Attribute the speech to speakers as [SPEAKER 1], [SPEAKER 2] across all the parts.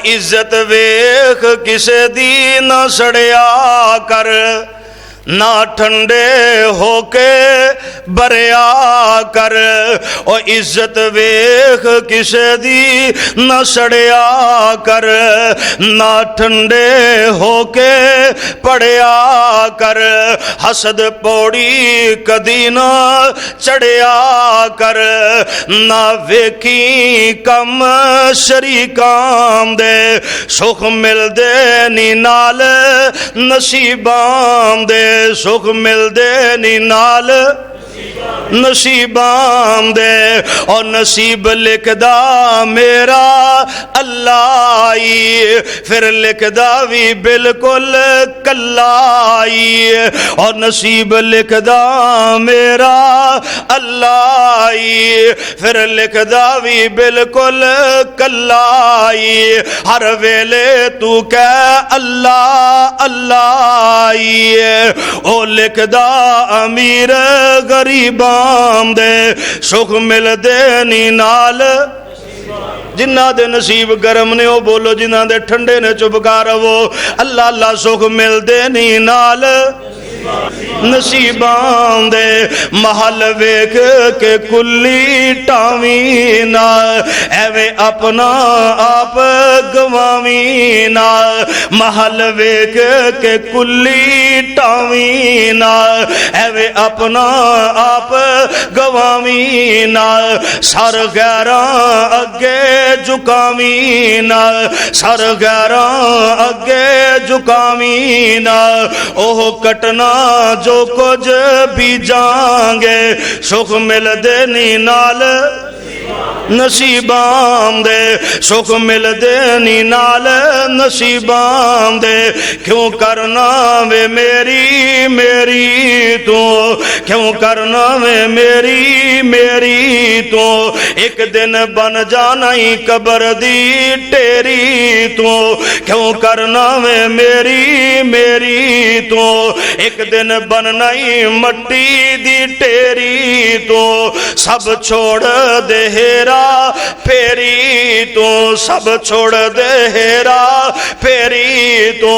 [SPEAKER 1] इज्जत वेख किसे दी ना सड़िया कर, ना ठंडे होके बरया कर। ओ इज्जत वेख किसे दी न सड़िया कर, ना ठंडे होके पड़िया कर। हसद पौड़ी कदी ना चढ़िया कर, ना वेखी कम शरीकां दे। सुख मिलदे नी नाल नसीबां दे, सुख मिलदे नी नाल नसीबां दे। और नसीब लिखदा मेरा अल्लाह ही, फिर लिखदा भी बिल्कुल कल्ला ही। और नसीब लिखदा मेरा अल्लाह ही, फिर लिखदा भी बिल्कुल कल्ला ही। हर वेले तू कह अल्लाह अल्लाह ही, ओ लिखदा अमीर गरीबां दे। सुख मिलदे नी नाल जिन्हां दे नसीब गर्म ने, ओ बोलो जिन्हां दे ठंडे ने चुप कर रवो। अल्लाह अल्लाह सुख मिलदे नी नाल नसीबां दे। महल वेख के कुल्ली टावी ना, एवें अपना आप गवावी ना। महल वेख के कुल्ली टावी ना, एवें अपना आप गवावी ना। सर गैरां अगे झुकावी ना, सर गैरां अगे झुकावी ना। ओह कटना जो कुछ बीजांगे, सुख मिलदे नी नाल नसीबां दे। सुख मिलदे नी नाल नसीबां दे। क्यों करना वे मेरी मेरी तू, क्यों करना वे मेरी मेरी तू। एक दिन बन जाना ही कब्र दी टेरी तू, क्यों करना वे मेरी मेरी तू। एक दिन बनना ही मट्टी दी टेरी तू। सब छोड़ दे हेरा फेरी तू, सब छोड़ दे हेरा फेरी तू।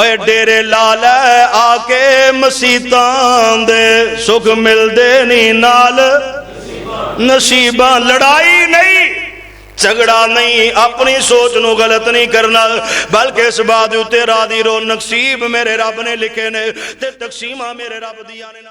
[SPEAKER 1] ओए डेरे ला लै आके मसीतां दे, सुख मिलदे नी नाल नसीबां। लड़ाई नहीं झगड़ा नहीं, अपनी सोच नू गलत नहीं करना, बल्कि इस बात उत्ते राजी रहो नसीब मेरे रब ने लिखे ने ते तकसीमा मेरे रब दियां ने।